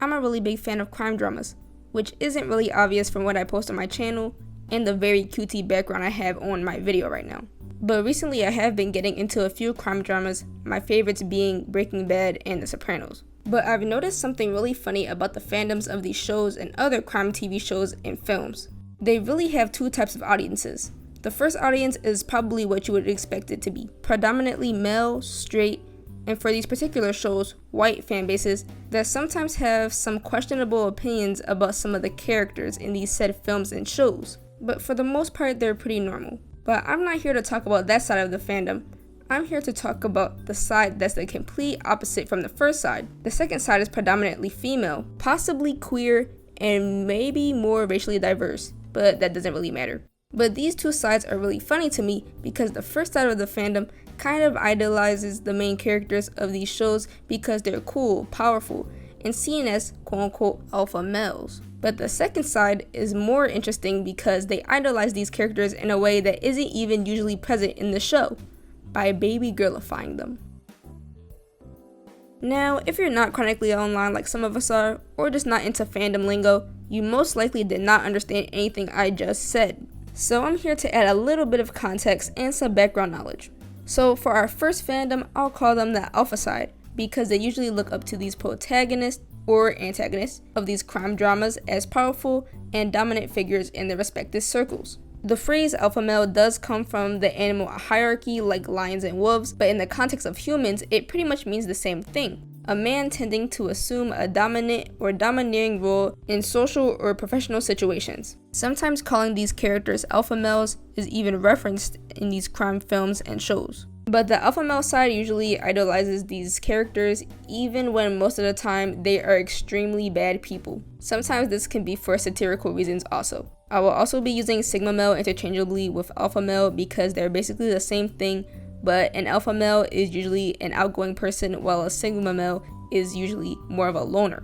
I'm a really big fan of crime dramas, which isn't really obvious from what I post on my channel and the very cutesy background I have on my video right now. But recently I have been getting into a few crime dramas, my favorites being Breaking Bad and The Sopranos. But I've noticed something really funny about the fandoms of these shows and other crime TV shows and films. They really have two types of audiences. The first audience is probably what you would expect it to be, predominantly male, straight, and for these particular shows, white fan bases that sometimes have some questionable opinions about some of the characters in these said films and shows. But for the most part, they're pretty normal. But I'm not here to talk about that side of the fandom. I'm here to talk about the side that's the complete opposite from the first side. The second side is predominantly female, possibly queer, and maybe more racially diverse, but that doesn't really matter. But these two sides are really funny to me because the first side of the fandom kind of idolizes the main characters of these shows because they're cool, powerful, and seen as quote-unquote alpha males. But the second side is more interesting because they idolize these characters in a way that isn't even usually present in the show, by babygirlifying them. Now, if you're not chronically online like some of us are, or just not into fandom lingo, you most likely did not understand anything I just said. So I'm here to add a little bit of context and some background knowledge. So for our first fandom, I'll call them the alpha side, because they usually look up to these protagonists or antagonists of these crime dramas as powerful and dominant figures in their respective circles. The phrase alpha male does come from the animal hierarchy like lions and wolves, but in the context of humans, it pretty much means the same thing. A man tending to assume a dominant or domineering role in social or professional situations. Sometimes calling these characters alpha males is even referenced in these crime films and shows. But the alpha male side usually idolizes these characters even when most of the time they are extremely bad people. Sometimes this can be for satirical reasons also. I will also be using sigma male interchangeably with alpha male because they're basically the same thing, but an alpha male is usually an outgoing person while a sigma male is usually more of a loner.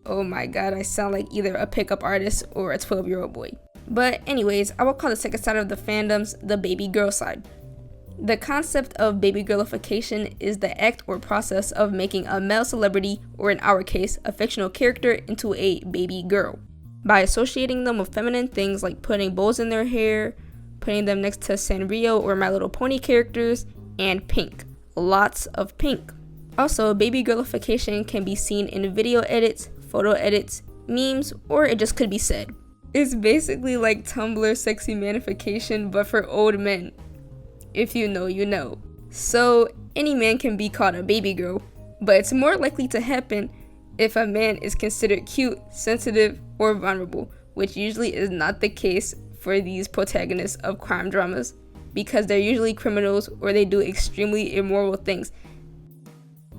Oh my god, I sound like either a pickup artist or a 12-year-old boy. But anyways, I will call the second side of the fandoms the baby girl side. The concept of babygirlification is the act or process of making a male celebrity, or in our case, a fictional character, into a baby girl, by associating them with feminine things like putting bows in their hair, putting them next to Sanrio or My Little Pony characters, and pink. Lots of pink. Also, babygirlification can be seen in video edits, photo edits, memes, or it just could be said. It's basically like Tumblr sexy manification, but for old men. If you know, you know. So, any man can be called a baby girl, but it's more likely to happen if a man is considered cute, sensitive, or vulnerable, which usually is not the case for these protagonists of crime dramas, because they're usually criminals or they do extremely immoral things.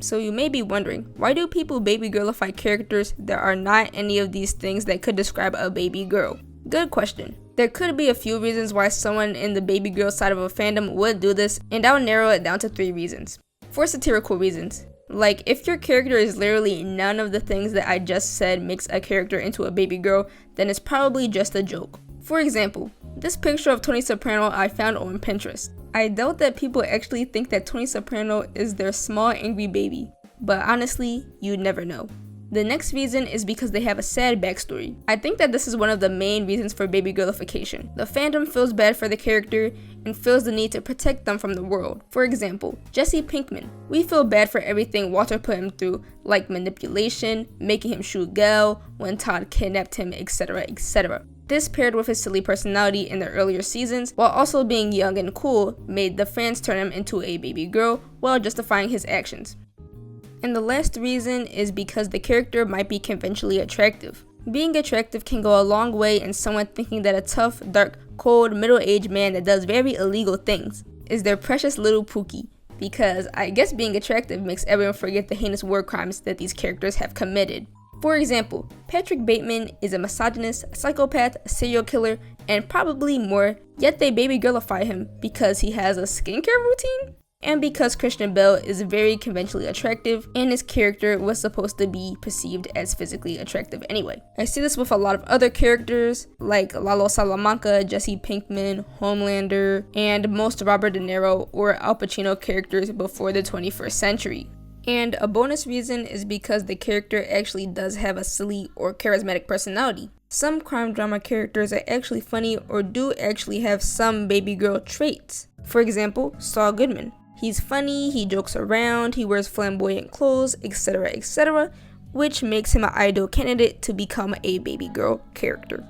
So you may be wondering, why do people babygirlify characters that are not any of these things that could describe a baby girl? Good question. There could be a few reasons why someone in the baby girl side of a fandom would do this, and I'll narrow it down to 3 reasons. 4 satirical reasons. Like, if your character is literally none of the things that I just said makes a character into a baby girl, then it's probably just a joke. For example, this picture of Tony Soprano I found on Pinterest. I doubt that people actually think that Tony Soprano is their small angry baby, but honestly, you'd never know. The next reason is because they have a sad backstory. I think that this is one of the main reasons for babygirlification. The fandom feels bad for the character and feels the need to protect them from the world. For example, Jesse Pinkman. We feel bad for everything Walter put him through, like manipulation, making him shoot Gal when Todd kidnapped him, etc., etc. This, paired with his silly personality in the earlier seasons, while also being young and cool, made the fans turn him into a baby girl while justifying his actions. And the last reason is because the character might be conventionally attractive. Being attractive can go a long way in someone thinking that a tough, dark, cold, middle-aged man that does very illegal things is their precious little Pookie, because I guess being attractive makes everyone forget the heinous war crimes that these characters have committed. For example, Patrick Bateman is a misogynist, a psychopath, a serial killer, and probably more, yet they babygirlify him because he has a skincare routine? And because Christian Bale is very conventionally attractive, and his character was supposed to be perceived as physically attractive anyway. I see this with a lot of other characters, like Lalo Salamanca, Jesse Pinkman, Homelander, and most Robert De Niro or Al Pacino characters before the 21st century. And a bonus reason is because the character actually does have a silly or charismatic personality. Some crime drama characters are actually funny or do actually have some baby girl traits. For example, Saul Goodman. He's funny, he jokes around, he wears flamboyant clothes, etc., etc., which makes him an ideal candidate to become a baby girl character.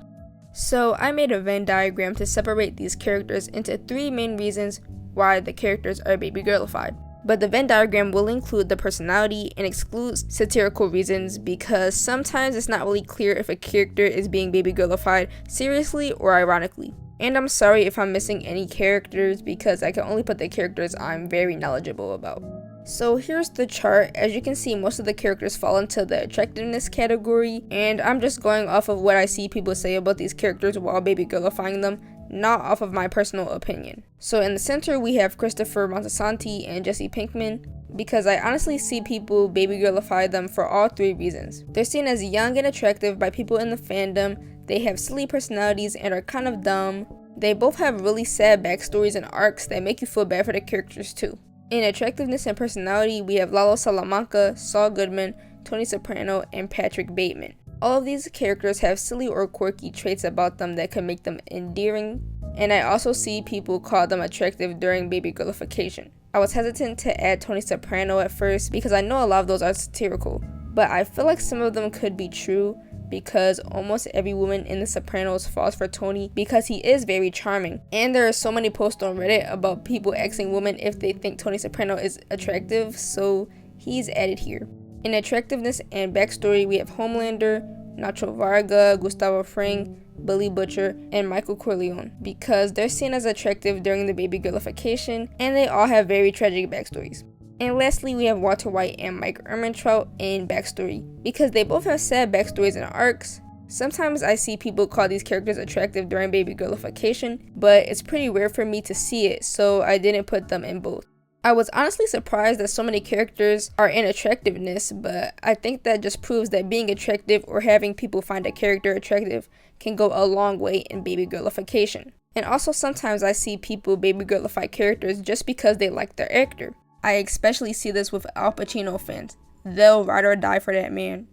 So I made a Venn diagram to separate these characters into 3 main reasons why the characters are baby girlified. But the Venn diagram will include the personality and excludes satirical reasons because sometimes it's not really clear if a character is being baby girlified seriously or ironically. And I'm sorry if I'm missing any characters because I can only put the characters I'm very knowledgeable about. So here's the chart. As you can see, most of the characters fall into the attractiveness category, and I'm just going off of what I see people say about these characters while baby girlifying them, not off of my personal opinion. So in the center we have Christopher Montesanti and Jesse Pinkman, because I honestly see people baby girlify them for all 3 reasons. They're seen as young and attractive by people in the fandom, they have silly personalities and are kind of dumb, they both have really sad backstories and arcs that make you feel bad for the characters too. In attractiveness and personality, we have Lalo Salamanca, Saul Goodman, Tony Soprano, and Patrick Bateman. All of these characters have silly or quirky traits about them that can make them endearing, and I also see people call them attractive during babygirlification. I was hesitant to add Tony Soprano at first because I know a lot of those are satirical, but I feel like some of them could be true because almost every woman in The Sopranos falls for Tony because he is very charming. And there are so many posts on Reddit about people asking women if they think Tony Soprano is attractive, so he's added here. In attractiveness and backstory, we have Homelander, Nacho Varga, Gustavo Fring, Billy Butcher, and Michael Corleone because they're seen as attractive during the babygirlification and they all have very tragic backstories. And lastly, we have Walter White and Mike Ehrmantraut in backstory because they both have sad backstories and arcs. Sometimes I see people call these characters attractive during babygirlification, but it's pretty rare for me to see it, so I didn't put them in both. I was honestly surprised that so many characters are in attractiveness, but I think that just proves that being attractive or having people find a character attractive can go a long way in babygirlification. And also sometimes I see people babygirlify characters just because they like their actor. I especially see this with Al Pacino fans. They'll ride or die for that man.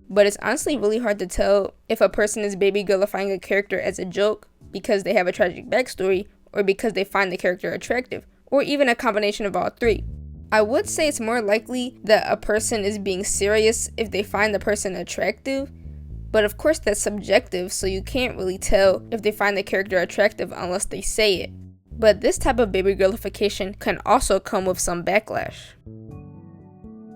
But it's honestly really hard to tell if a person is babygirlifying a character as a joke because they have a tragic backstory or because they find the character attractive, or even a combination of all 3. I would say it's more likely that a person is being serious if they find the person attractive, but of course that's subjective, so you can't really tell if they find the character attractive unless they say it. But this type of babygirlification can also come with some backlash.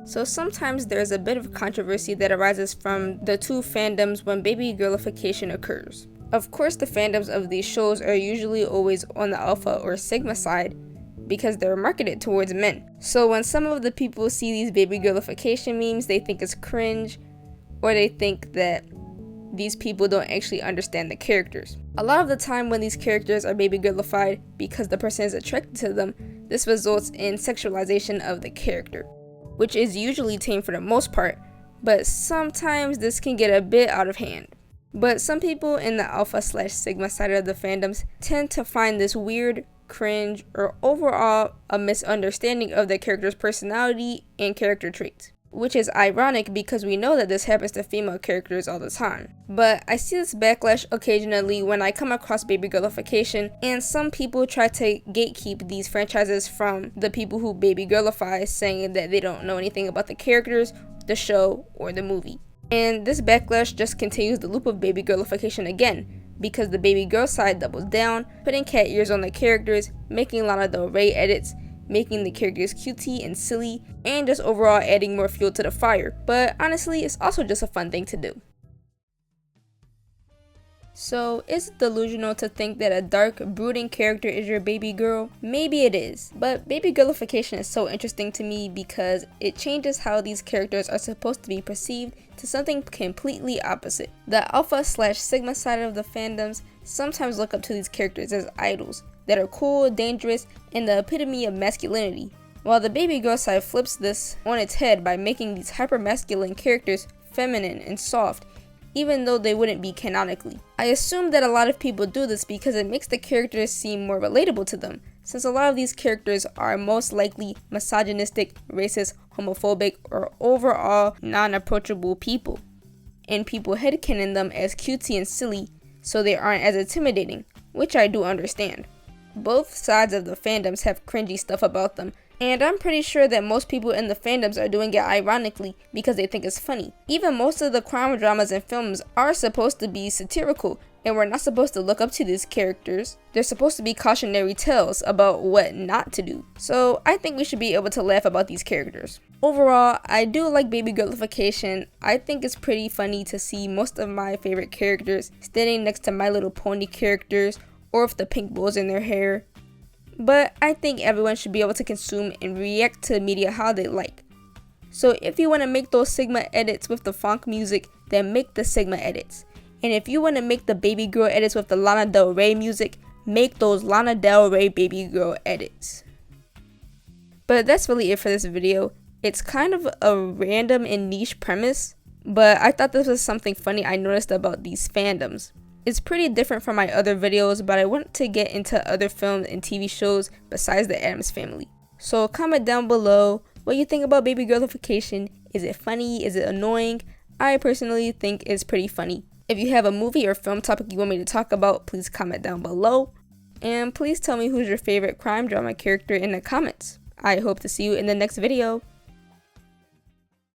So sometimes there's a bit of controversy that arises from the 2 fandoms when babygirlification occurs. Of course, the fandoms of these shows are usually always on the alpha or sigma side because they're marketed towards men. So when some of the people see these babygirlification memes, they think it's cringe, or they think that these people don't actually understand the characters. A lot of the time when these characters are babygirlified because the person is attracted to them, this results in sexualization of the character, which is usually tame for the most part, but sometimes this can get a bit out of hand. But some people in the alpha/sigma side of the fandoms tend to find this weird, cringe, or overall a misunderstanding of the character's personality and character traits. Which is ironic because we know that this happens to female characters all the time. But I see this backlash occasionally when I come across babygirlification, and some people try to gatekeep these franchises from the people who babygirlify, saying that they don't know anything about the characters, the show, or the movie. And this backlash just continues the loop of babygirlification again, because the baby girl side doubles down, putting cat ears on the characters, making Lana Del Rey edits, making the characters cutesy and silly, and just overall adding more fuel to the fire. But honestly, it's also just a fun thing to do. So, is it delusional to think that a dark, brooding character is your baby girl? Maybe it is, but babygirlification is so interesting to me because it changes how these characters are supposed to be perceived to something completely opposite. The alpha/sigma side of the fandoms sometimes look up to these characters as idols that are cool, dangerous, and the epitome of masculinity, while the baby girl side flips this on its head by making these hyper-masculine characters feminine and soft, even though they wouldn't be canonically. I assume that a lot of people do this because it makes the characters seem more relatable to them, since a lot of these characters are most likely misogynistic, racist, homophobic, or overall non-approachable people. And people headcanon them as cutesy and silly, so they aren't as intimidating, which I do understand. Both sides of the fandoms have cringy stuff about them, and I'm pretty sure that most people in the fandoms are doing it ironically because they think it's funny. Even most of the crime dramas and films are supposed to be satirical, and we're not supposed to look up to these characters. They're supposed to be cautionary tales about what not to do. So I think we should be able to laugh about these characters. Overall, I do like Babygirlification. I think it's pretty funny to see most of my favorite characters standing next to My Little Pony characters, or with the pink bows in their hair. But I think everyone should be able to consume and react to media how they like. So if you want to make those Sigma edits with the funk music, then make the Sigma edits. And if you want to make the Baby Girl edits with the Lana Del Rey music, make those Lana Del Rey Baby Girl edits. But that's really it for this video. It's kind of a random and niche premise, but I thought this was something funny I noticed about these fandoms. It's pretty different from my other videos, but I want to get into other films and TV shows besides the Addams Family. So comment down below what you think about Babygirlification. Is it funny? Is it annoying? I personally think it's pretty funny. If you have a movie or film topic you want me to talk about, please comment down below. And please tell me who's your favorite crime drama character in the comments. I hope to see you in the next video.